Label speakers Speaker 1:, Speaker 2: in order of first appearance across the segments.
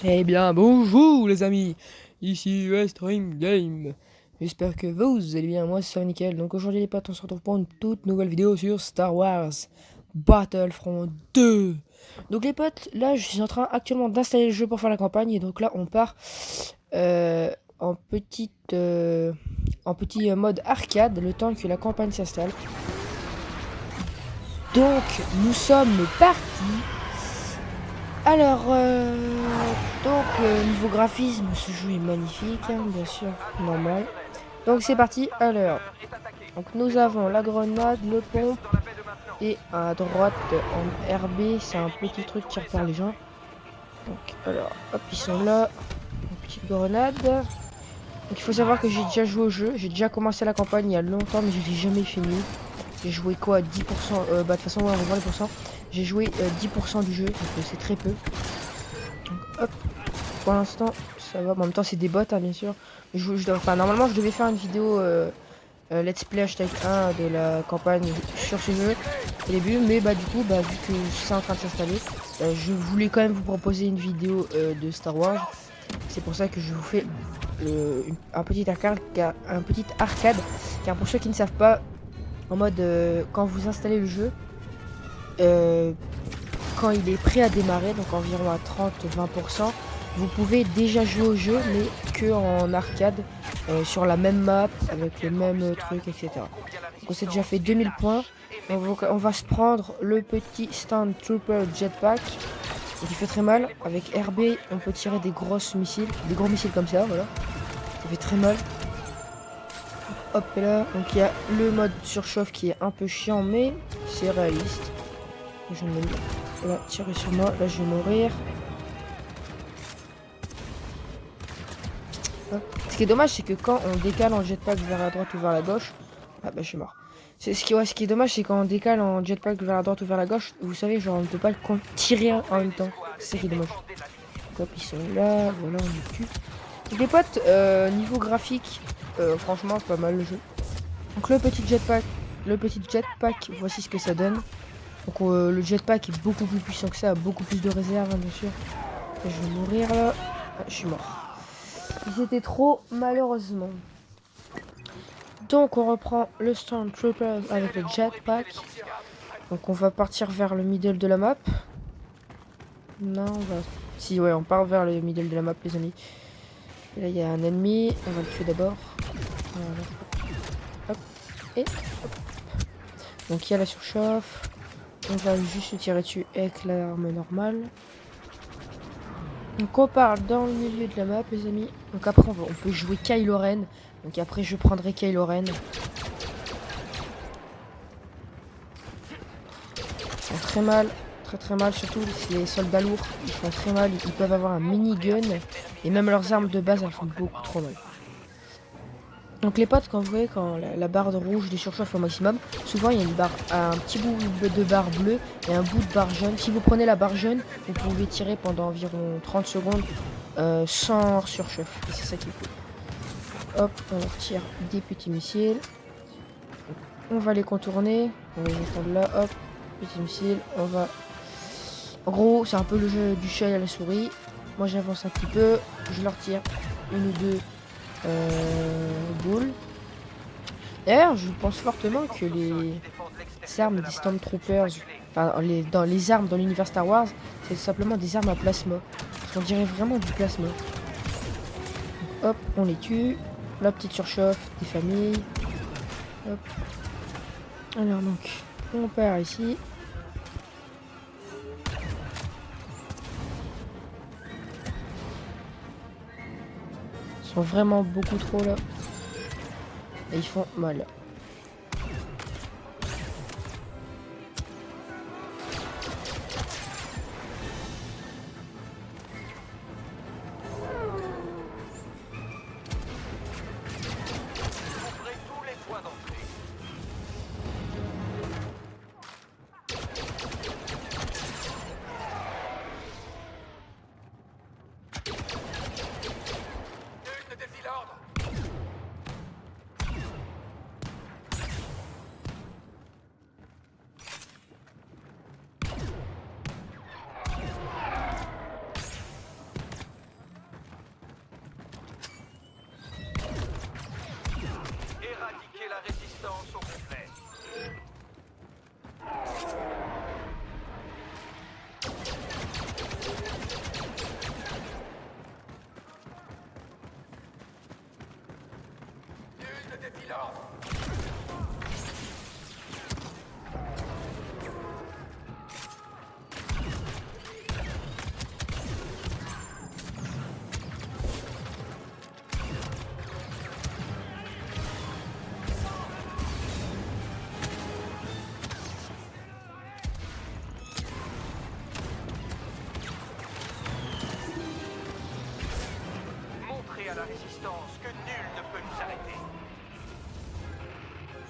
Speaker 1: Eh bien, bonjour les amis, ici Stream Game. J'espère que vous allez bien, moi c'est nickel. Donc aujourd'hui les potes, on se retrouve pour une toute nouvelle vidéo sur Star Wars Battlefront 2. Donc les potes, là je suis en train actuellement d'installer le jeu pour faire la campagne. Et donc là on part en petit mode arcade, le temps que la campagne s'installe. Donc nous sommes partis. Alors, niveau graphisme, ce jeu est magnifique, hein, bien sûr, normal. Donc c'est parti, alors, donc nous avons la grenade, le pompe, et à droite en RB, c'est un petit truc qui repère les gens. Donc, alors, hop, ils sont là, une petite grenade. Donc il faut savoir que j'ai déjà joué au jeu, j'ai déjà commencé la campagne il y a longtemps, mais je l'ai jamais fini. J'ai joué quoi, 10%, bah de toute façon, ouais, on va voir les pourcents. J'ai joué 10% du jeu, donc c'est très peu. Donc, hop. Pour l'instant, ça va. En même temps, c'est des bots, hein, bien sûr. Enfin, normalement, je devais faire une vidéo Let's Play hashtag 1 de la campagne sur ce jeu au début. Mais bah, du coup, bah, vu que c'est en train de s'installer, je voulais quand même vous proposer une vidéo de Star Wars. C'est pour ça que je vous fais un petit arcade. Car pour ceux qui ne savent pas, en mode quand vous installez le jeu, euh, quand il est prêt à démarrer, donc environ à 30-20%, vous pouvez déjà jouer au jeu, mais que en arcade, sur la même map, avec les mêmes trucs, etc. Donc on s'est déjà fait 2000 points. On va se prendre le petit Stand Trooper Jetpack, qui fait très mal. Avec RB, on peut tirer des gros missiles comme ça, voilà. Ça fait très mal. Hop et là, donc il y a le mode surchauffe qui est un peu chiant, mais c'est réaliste. Je me là, tirer sur moi, là je vais mourir. Hop. Ce qui est dommage, c'est que quand on décale en jetpack vers la droite ou vers la gauche, ah bah je suis mort. Ce qui est dommage, c'est quand on décale en jetpack vers la droite ou vers la gauche, vous savez, genre on ne peut pas tirer en même temps. C'est ça qui est dommage. Hop, ils sont là, voilà, on est cul. Donc les potes, niveau graphique, franchement, c'est pas mal le jeu. Donc le petit jetpack, voici ce que ça donne. Donc le jetpack est beaucoup plus puissant que ça, a beaucoup plus de réserve, hein, bien sûr. Et je vais mourir là. Ah, je suis mort. C'était trop, malheureusement. Donc on reprend le Stormtrooper avec le jetpack. Donc on va partir vers le middle de la map. Non, on va... Si, ouais, on part vers le middle de la map, les amis. Et là, il y a un ennemi. On va le tuer d'abord. Voilà. Hop. Et hop. Donc il y a la surchauffe. On va juste se tirer dessus avec l'arme normale. Donc on part dans le milieu de la map, les amis. Donc après on peut jouer Kylo Ren. Donc après je prendrai Kylo Ren. Ils font très mal, très mal. Surtout les soldats lourds, ils font très mal. Ils peuvent avoir un minigun. Et même leurs armes de base, elles font beaucoup trop mal. Donc les potes, quand vous voyez quand la barre de rouge des surchauffe au maximum, souvent il y a une barre, un petit bout de barre bleue et un bout de barre jaune. Si vous prenez la barre jaune, vous pouvez tirer pendant environ 30 secondes sans surchauffe. Et c'est ça qui est cool. Hop, on leur tire des petits missiles. On va les contourner. On va les attendre là. Hop, petit missile. On va... En gros, c'est un peu le jeu du chat et la souris. Moi j'avance un petit peu. Je leur tire une ou deux boules. D'ailleurs, je pense fortement que les armes des Stormtroopers, enfin dans les armes dans l'univers Star Wars, c'est tout simplement des armes à plasma. On dirait vraiment du plasma. Donc, hop, on les tue. La petite surchauffe des familles. Hop. Alors donc, on part ici. Ils sont vraiment beaucoup trop là. Et ils font mal.
Speaker 2: résistance au complet. Une défilante. Montrez à la résistance que nul ne peut nous arrêter.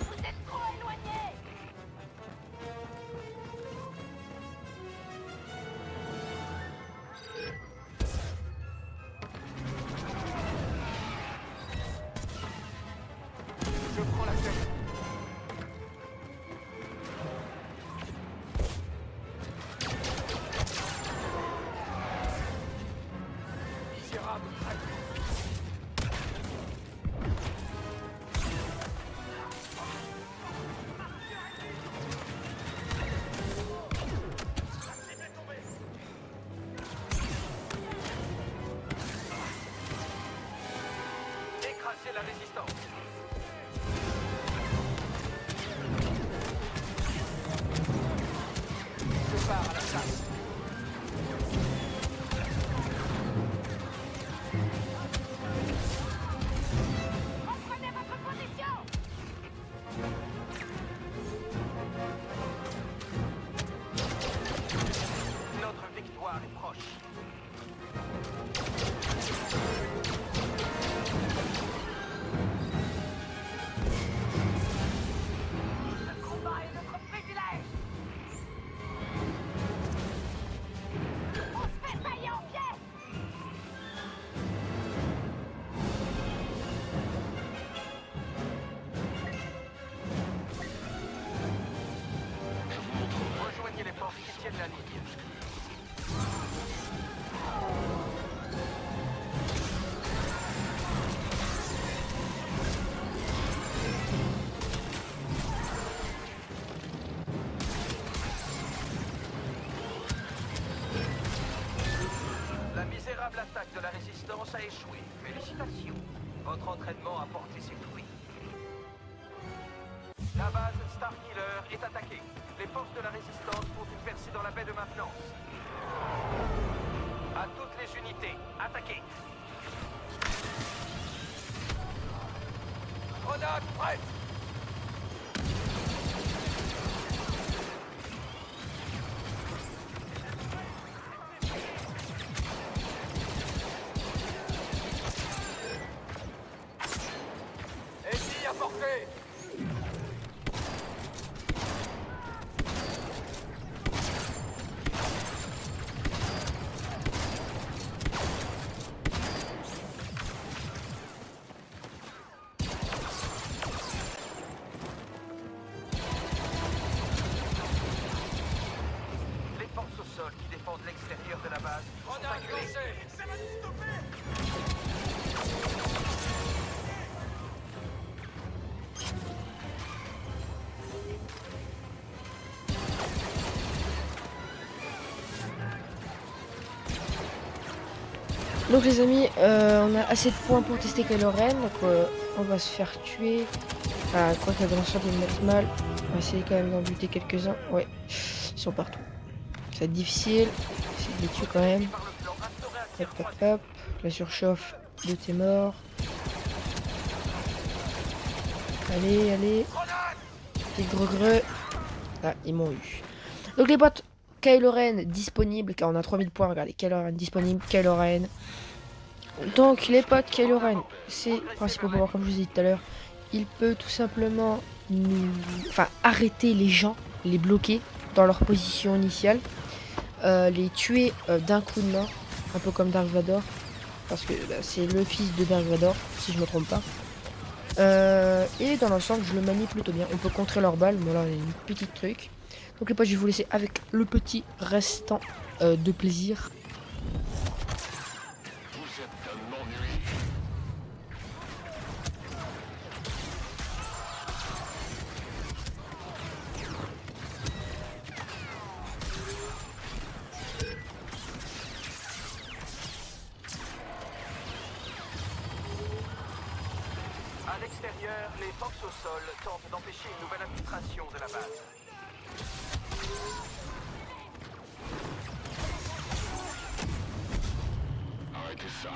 Speaker 3: Vous êtes trop éloignés.
Speaker 2: Je prends la tête. Misérable traître. Laissez tomber. Écrasez la résistance. Je pars à la chasse.
Speaker 3: Reprenez votre position.
Speaker 2: Notre victoire est proche.
Speaker 3: Le combat est notre privilège. On se fait tailler en pièces.
Speaker 2: Rejoignez les forces qui tiennent la ligne. La misérable attaque de la résistance a échoué. Félicitations. Votre entraînement a porté ses fruits. La base Starkiller est attaquée. Les forces de la résistance font une percée dans la baie de maintenance. À toutes les unités, attaquez. Grenade prête. Ennemi à portée. Les forces au sol qui défendent l'extérieur de la base sont acculées. Ça va nous stopper.
Speaker 1: Donc les amis, on a assez de points pour tester Kylo Ren, donc on va se faire tuer. Enfin, quoi qu'il y a dans l'ensemble, ils me mettent mal. On va essayer quand même d'en buter quelques-uns. Ouais, ils sont partout. Ça va être difficile. Essayer de les tuer quand même.
Speaker 2: Par le plan, instaurez un tir
Speaker 1: Hop, hop, hop. La surchauffe, de tes morts. Allez, allez.
Speaker 2: grenade.
Speaker 1: Petit greux. Ah, ils m'ont eu. Donc les potes, Kylo Ren disponible, car on a 3000 points. Regardez, Kylo Ren disponible, Kylo Ren. Donc les potes, Kylo Ren, c'est principal pouvoir, comme je vous ai dit tout à l'heure. Il peut tout simplement arrêter les gens, les bloquer dans leur position initiale, les tuer d'un coup de main, un peu comme Dark Vador, parce que c'est le fils de Dark Vador, si je me trompe pas. Et dans l'ensemble, je le manie plutôt bien. On peut contrer leurs balles, mais là, il y a une petite truc. Donc les potes, je vais vous laisser avec le petit restant de plaisir.
Speaker 2: Vous êtes un ennui. au sol tente d'empêcher une nouvelle infiltration de la base.
Speaker 4: Arrêtez ça.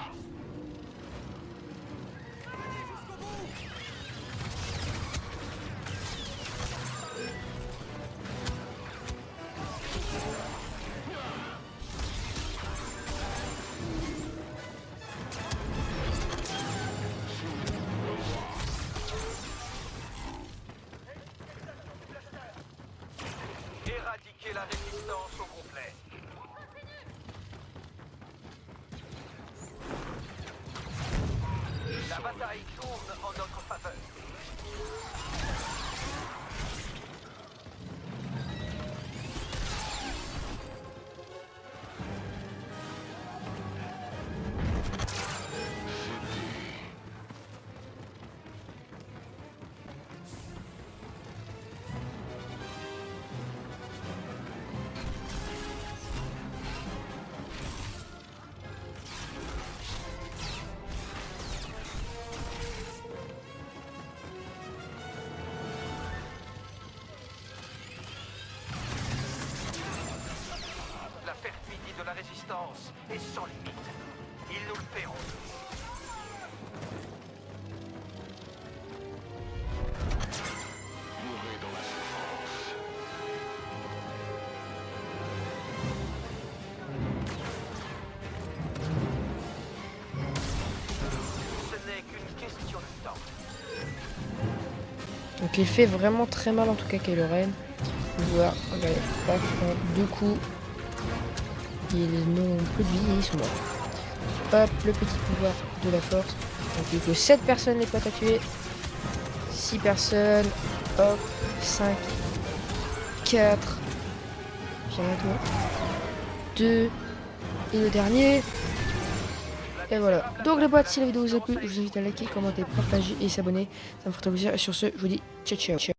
Speaker 2: Éradiquer la résistance au complet. La bataille tourne en notre faveur. La perfidie de la résistance est sans limite. Ils nous le paieront.
Speaker 4: Mourrez dans la souffrance.
Speaker 2: Ce n'est qu'une question de temps.
Speaker 1: Donc il fait vraiment très mal en tout cas Kylo Ren. Voilà, regardez, paf, en 2 coups. Ils n'ont plus de vie et ils sont morts. Hop, le petit pouvoir de la force. Donc il faut 7 personnes les potes à tuer. 6 personnes. Hop, 5, 4. Viens à toi. 2. Et le dernier. Et voilà. Donc les potes, si la vidéo vous a plu, je vous invite à liker, commenter, partager et s'abonner. Ça me ferait très plaisir. Et sur ce, je vous dis ciao ciao.